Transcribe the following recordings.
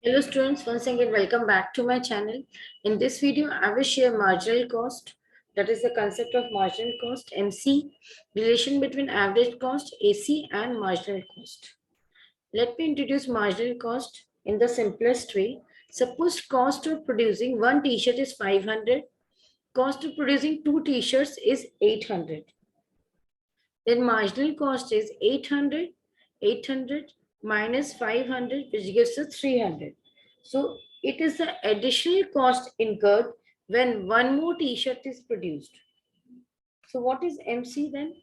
Hello students, once again welcome back to my channel. In this video, I will share marginal cost. That is the concept of marginal cost, MC, relation between average cost, AC and marginal cost. Let me introduce marginal cost in the simplest way. Suppose cost of producing one t-shirt is 500, cost of producing two t-shirts is 800. Then marginal cost is 800 minus 500, which gives us 300. So it is the additional cost incurred when one more t-shirt is produced. So what is MC then?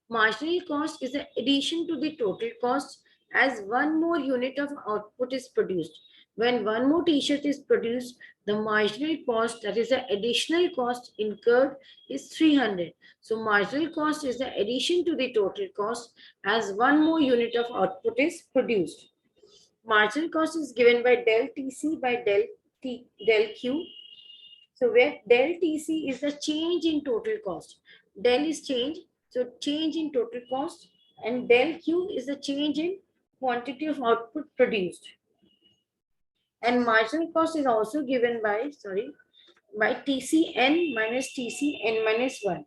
Marginal cost is the addition to the total cost as one more unit of output is produced. When one more t-shirt is produced, the marginal cost, that is the additional cost incurred, is 300. So marginal cost is the addition to the total cost as one more unit of output is produced. Marginal cost is given by del TC by del Q. So where del TC is the change in total cost. Del is change, so change in total cost, and del Q is the change in quantity of output produced. And marginal cost is also given by, by TCN minus TCN minus 1.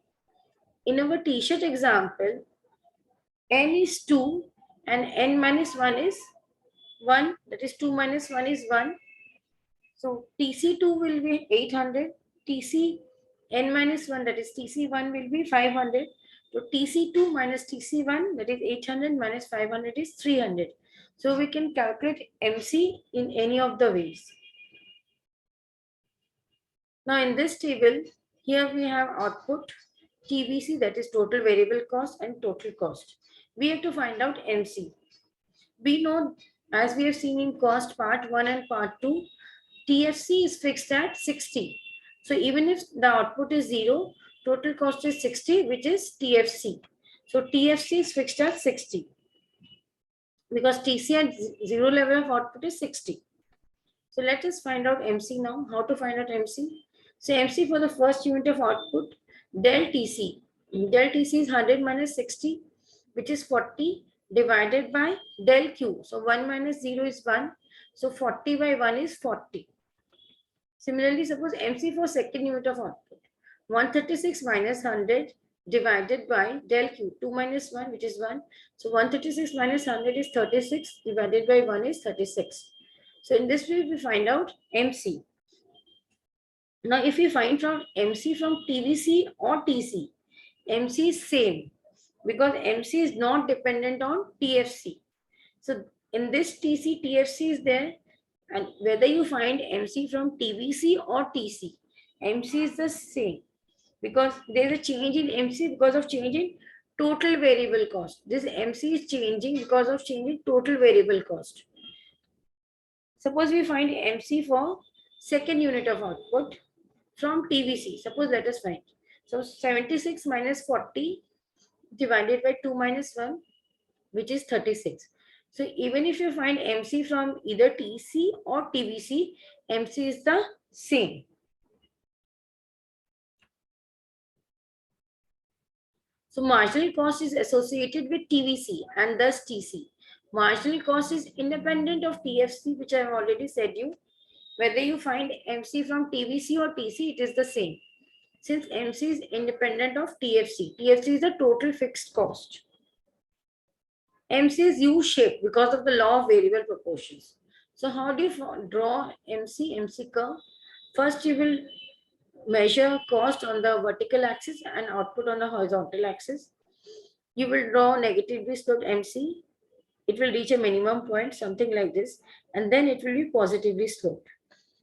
In our t-shirt example, N is 2 and N minus 1 is 1. That is 2 minus 1 is 1. So TC2 will be 800. TCN minus 1, that is TC1 will be 500. So TC2 minus TC1, that is 800 minus 500 is 300. So we can calculate MC in any of the ways. Now in this table, here we have output, TVC, that is total variable cost, and total cost. We have to find out MC. We know, as we have seen in cost part 1 and part 2, TFC is fixed at 60. So even if the output is 0, total cost is 60, which is TFC. So TFC is fixed at 60 because TC at 0 level of output is 60. So let us find out MC now. How to find out MC? So MC for the first unit of output, del TC. Del TC is 100 minus 60, which is 40, divided by del Q. So 1 minus 0 is 1. So 40 by 1 is 40. Similarly, suppose MC for second unit of output, 136 minus 100 divided by del Q, 2 minus 1, which is 1. So 136 minus 100 is 36, divided by 1 is 36. So in this way, we find out MC. Now, if we find from MC from TVC or TC, MC is same because MC is not dependent on TFC. So in this TC, TFC is there, and whether you find MC from TVC or TC, MC is the same because there is a change in MC because of change in total variable cost. This MC is changing because of change in total variable cost. Suppose we find MC for second unit of output from TVC. Suppose let us find. So 76 minus 40 divided by 2 minus 1, which is 36. So even if you find MC from either TC or TVC, MC is the same. So marginal cost is associated with TVC and thus TC. Marginal cost is independent of TFC, which I have already said you. Whether you find MC from TVC or TC, it is the same. Since MC is independent of TFC. TFC is the total fixed cost. MC is U-shaped because of the law of variable proportions. So how do you draw MC curve? First, you will measure cost on the vertical axis and output on the horizontal axis. You will draw negatively sloped MC. It will reach a minimum point, something like this, and then it will be positively sloped.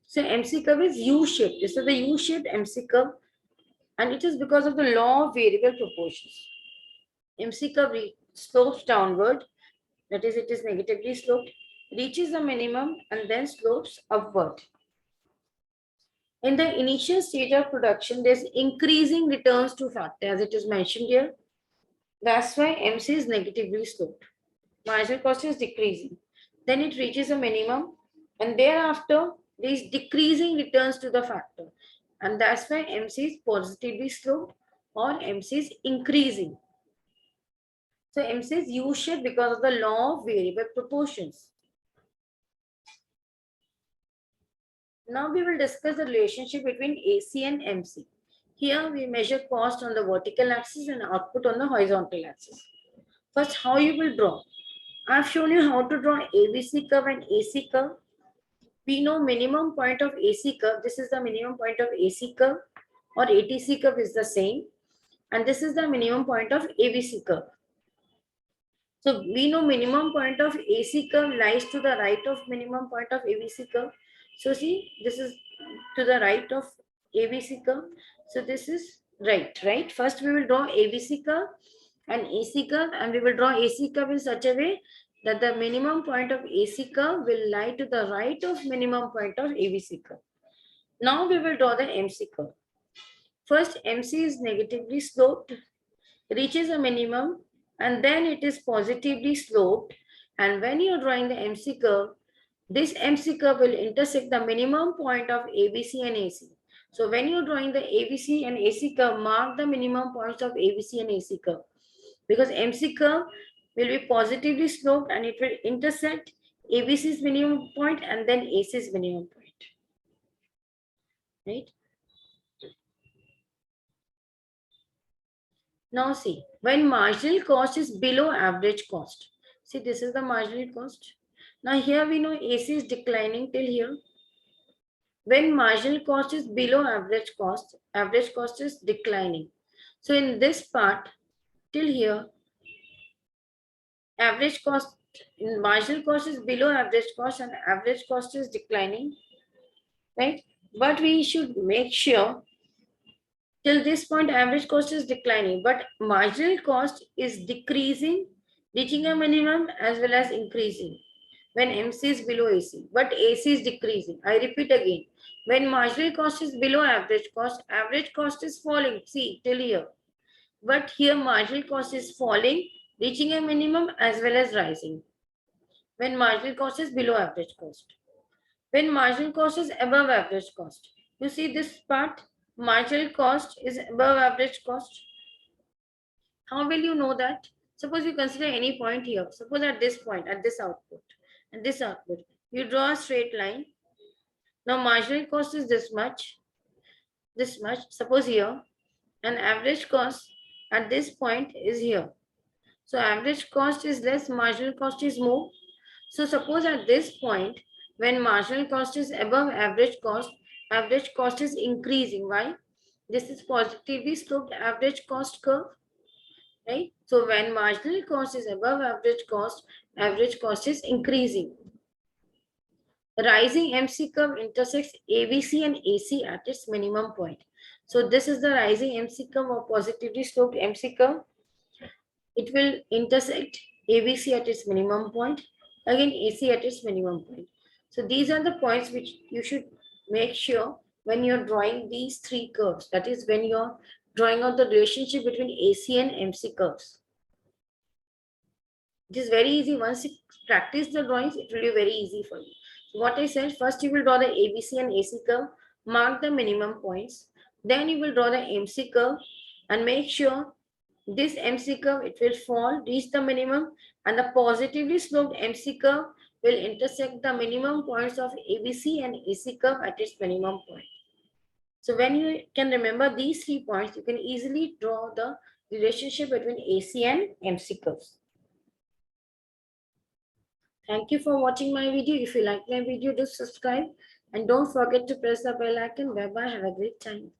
So MC curve is U-shaped. This is the U-shaped MC curve, and it is because of the law of variable proportions. MC curve slopes downward, that is, it is negatively sloped, reaches the minimum, and then slopes upward. In the initial stage of production, there's increasing returns to factor, as it is mentioned here. That's why MC is negatively sloped. Marginal cost is decreasing. Then it reaches a minimum, and thereafter, there is decreasing returns to the factor. And that's why MC is positively sloped or MC is increasing. So MC is U-shaped because of the law of variable proportions. Now we will discuss the relationship between AC and MC. Here we measure cost on the vertical axis and output on the horizontal axis. First, how you will draw. I've shown you how to draw ABC curve and AC curve. We know minimum point of AC curve. This is the minimum point of AC curve, or ATC curve is the same. And this is the minimum point of ABC curve. So we know minimum point of AC curve lies to the right of minimum point of ABC curve. So see, this is to the right of ABC curve. So this is right? First we will draw ABC curve and AC curve, and we will draw AC curve in such a way that the minimum point of AC curve will lie to the right of minimum point of ABC curve. Now we will draw the MC curve. First, MC is negatively sloped, reaches a minimum, and then it is positively sloped. And when you're drawing the MC curve, this MC curve will intersect the minimum point of ABC and AC. So when you're drawing the ABC and AC curve, mark the minimum points of ABC and AC curve, because MC curve will be positively sloped and it will intersect ABC's minimum point and then AC's minimum point, right? Now see, when marginal cost is below average cost. See, this is the marginal cost. Now here we know AC is declining till here. When marginal cost is below average cost is declining. So in this part, till here, average cost, in marginal cost is below average cost and average cost is declining, right? But we should make sure till this point average cost is declining, but marginal cost is decreasing, reaching a minimum as well as increasing when MC is below AC, but AC is decreasing. I repeat again, when marginal cost is below average cost is falling, see till here. But here marginal cost is falling, reaching a minimum as well as rising when marginal cost is below average cost. When marginal cost is above average cost, you see this part, marginal cost is above average cost. How will you know that? Suppose you consider any point here. Suppose at this point, at this output, you draw a straight line. Now marginal cost is this much. Suppose here, and average cost at this point is here. So average cost is less, marginal cost is more. So suppose at this point, when marginal cost is above average cost is increasing. Why? This is positively sloped average cost curve, right? So when marginal cost is above average cost is increasing. Rising MC curve intersects ABC and AC at its minimum point. So this is the rising MC curve or positively sloped MC curve. It will intersect ABC at its minimum point, again AC at its minimum point. So these are the points which you should make sure when you're drawing these three curves. That is when you're drawing out the relationship between AC and MC curves. It is very easy. Once you practice the drawings, it will be very easy for you. So what I said, first you will draw the ABC and AC curve, mark the minimum points. Then you will draw the MC curve and make sure this MC curve, it will fall, reach the minimum, and the positively sloped MC curve will intersect the minimum points of ABC and AC curve at its minimum point. So when you can remember these 3 points, you can easily draw the relationship between AC and MC curves. Thank you for watching my video. If you like my video, do subscribe and don't forget to press the bell icon. Bye bye. Have a great time.